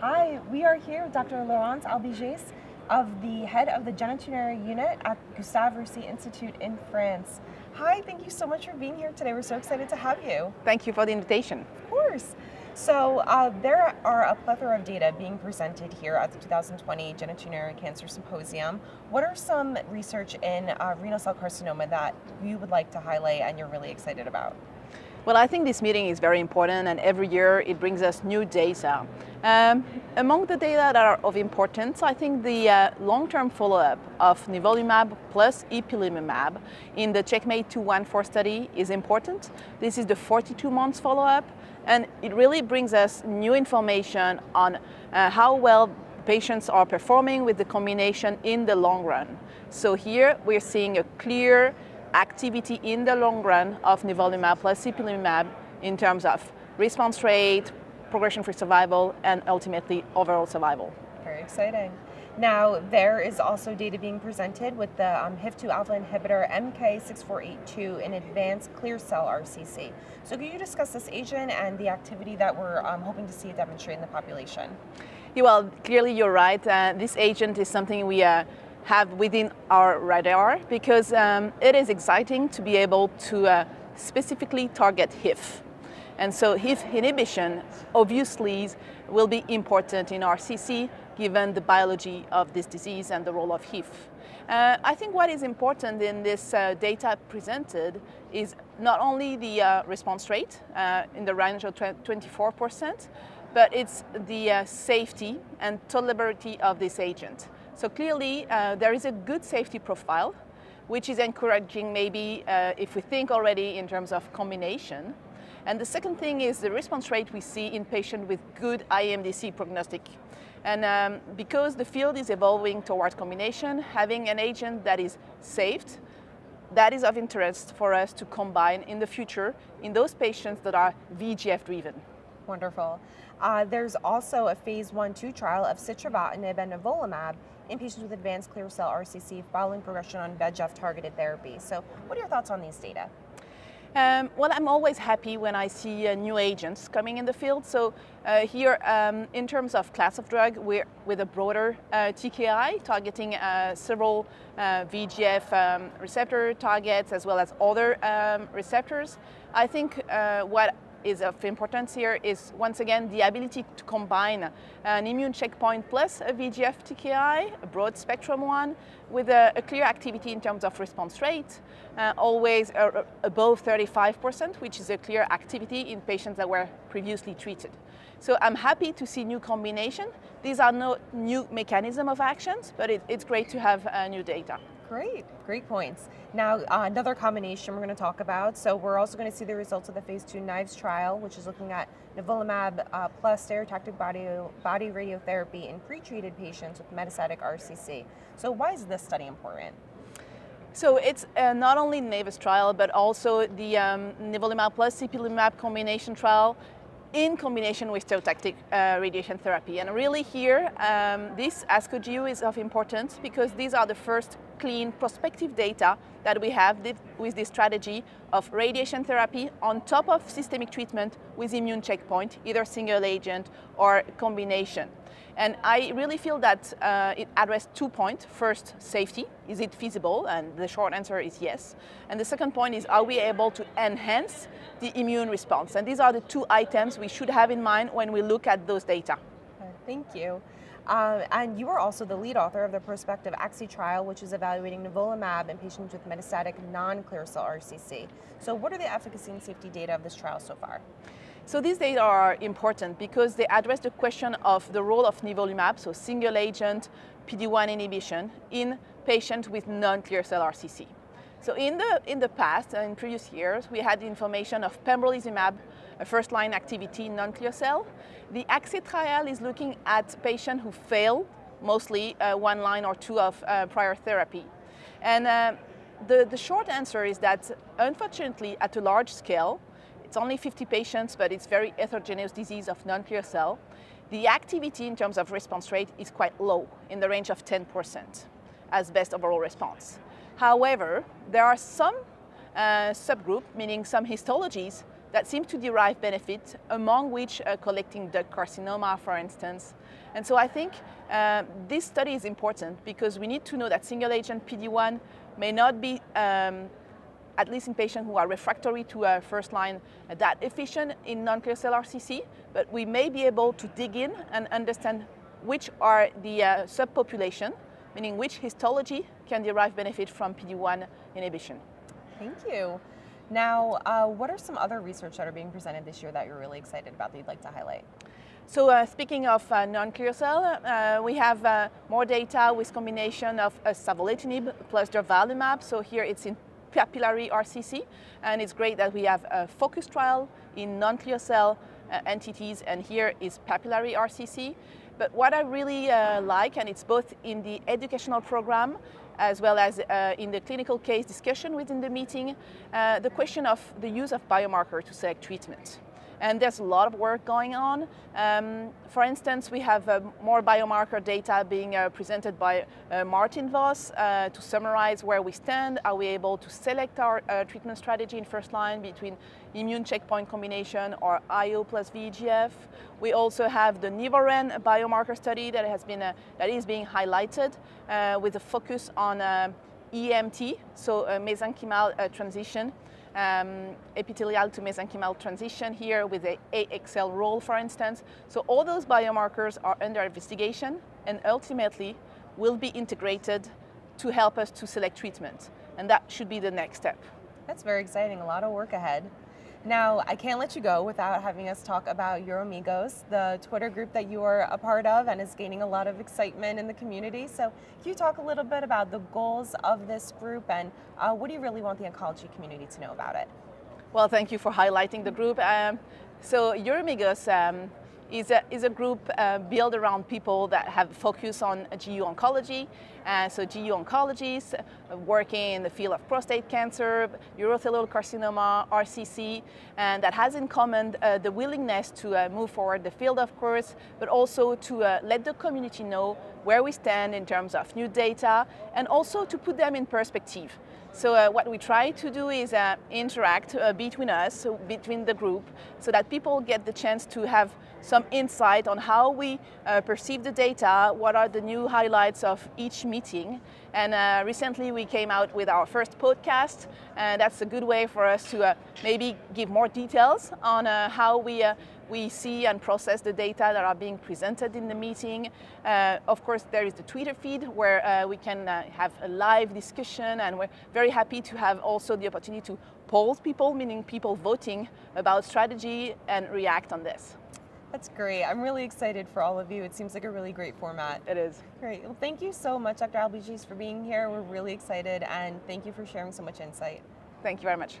Hi, we are here with Dr. Laurence Albiges, of the head of the genitourinary unit at Gustave Roussy Institute in France. Hi, thank you so much for being here today. We're so excited to have you. Thank you for the invitation. Of course. So there are a plethora of data being presented here at the 2020 Genitourinary Cancer Symposium. What are some research in renal cell carcinoma that you would like to highlight and you're really excited about? Well, I think this meeting is very important, and every year it brings us new data. Among the data that are of importance, I think the long-term follow-up of nivolumab plus ipilimumab in the Checkmate 214 study is important. This is the 42 months follow-up, and it really brings us new information on how well patients are performing with the combination in the long run. So here we're seeing a clear activity in the long run of nivolumab plus ipilimumab in terms of response rate, progression-free survival, and ultimately overall survival. Very exciting. Now, there is also data being presented with the HIF2 alpha inhibitor MK6482 in advanced clear cell RCC. So could you discuss this agent and the activity that we're hoping to see demonstrate in the population? Yeah, well, clearly you're right. This agent is something we have within our radar because it is exciting to be able to specifically target HIF. And so HIF inhibition obviously will be important in RCC given the biology of this disease and the role of HIF. I think what is important in this data presented is not only the response rate in the range of 24%, but it's the safety and tolerability of this agent. So clearly, there is a good safety profile, which is encouraging maybe if we think already in terms of combination. And the second thing is the response rate we see in patients with good IMDC prognostic. And because the field is evolving towards combination, having an agent that is safe, that is of interest for us to combine in the future in those patients that are VEGF driven. Wonderful. There's also a phase 1/2 trial of sitravatinib and nivolumab in patients with advanced clear cell RCC following progression on VEGF targeted therapy. So what are your thoughts on these data? Well, I'm always happy when I see new agents coming in the field. So here, in terms of class of drug, we're with a broader TKI targeting several VEGF receptor targets as well as other receptors. I think what is of importance here is once again the ability to combine an immune checkpoint plus a VEGF TKI, a broad spectrum one, with a clear activity in terms of response rate, always above 35%, which is a clear activity in patients that were previously treated. So I'm happy to see new combination. These are no new mechanism of actions, but it's great to have new data. Great points. Now, another combination we're going to talk about. So we're also going to see the results of the phase 2 KNIVES trial, which is looking at nivolumab plus stereotactic body radiotherapy in pretreated patients with metastatic RCC. So why is this study important? So it's not only KNIVES trial, but also the nivolumab plus ipilimumab combination trial in combination with stereotactic radiation therapy. And really here, this ASCO GU is of importance because these are the first clean prospective data that we have with this strategy of radiation therapy on top of systemic treatment with immune checkpoint, either single agent or combination. And I really feel that it addressed 2 points. First, safety. Is it feasible? And the short answer is yes. And the second point is, are we able to enhance the immune response? And these are the 2 items we should have in mind when we look at those data. Thank you. And you are also the lead author of the prospective ASCO trial, which is evaluating nivolumab in patients with metastatic non-clear cell RCC. So what are the efficacy and safety data of this trial so far? So these data are important because they address the question of the role of nivolumab, so single agent PD-1 inhibition in patients with non-clear cell RCC. So in the past, in previous years, we had information of pembrolizumab, a first-line activity in non-clear cell. The ASCO trial is looking at patients who fail, mostly 1 line or 2 of prior therapy. And the short answer is that, unfortunately, at a large scale, it's only 50 patients, but it's very heterogeneous disease of non-clear cell. The activity in terms of response rate is quite low, in the range of 10% as best overall response. However, there are some subgroup, meaning some histologies, that seem to derive benefit, among which collecting duct carcinoma, for instance. And so I think this study is important because we need to know that single agent PD-1 may not be, at least in patients who are refractory to first line, that efficient in non-clear cell RCC, but we may be able to dig in and understand which are the subpopulation, meaning which histology can derive benefit from PD-1 inhibition. Thank you. Now, what are some other research that are being presented this year that you're really excited about that you'd like to highlight? So speaking of non-clear cell, we have more data with combination of savolitinib plus durvalumab. So here it's in papillary RCC, and it's great that we have a focus trial in non-clear cell entities, and here is papillary RCC. But what I really like, and it's both in the educational program as well as in the clinical case discussion within the meeting, the question of the use of biomarker to select treatment. And there's a lot of work going on. For instance, we have more biomarker data being presented by Martin Voss to summarize where we stand. Are we able to select our treatment strategy in first line between immune checkpoint combination or IO plus VEGF? We also have the Nivoren biomarker study that is being highlighted with a focus on EMT, so mesenchymal transition. Epithelial to mesenchymal transition here with the AXL role, for instance. So all those biomarkers are under investigation and ultimately will be integrated to help us to select treatment. And that should be the next step. That's very exciting, a lot of work ahead. Now, I can't let you go without having us talk about Your Amigos, the Twitter group that you are a part of and is gaining a lot of excitement in the community. So can you talk a little bit about the goals of this group and what do you really want the oncology community to know about it? Well, thank you for highlighting the group. So Your Amigos is a group built around people that have focus on GU oncology. So GU oncologists working in the field of prostate cancer, urothelial carcinoma, RCC, and that has in common the willingness to move forward the field, of course, but also to let the community know where we stand in terms of new data and also to put them in perspective. So what we try to do is interact between us, so between the group, so that people get the chance to have some insight on how we perceive the data, what are the new highlights of each meeting. And recently we came out with our first podcast, and that's a good way for us to maybe give more details on how we see and process the data that are being presented in the meeting. Of course, there is the Twitter feed where we can have a live discussion, and we're very happy to have also the opportunity to poll people, meaning people voting about strategy and react on this. That's great. I'm really excited for all of you. It seems like a really great format. It is. Great. Well, thank you so much, Dr. Albiges, for being here. We're really excited, and thank you for sharing so much insight. Thank you very much.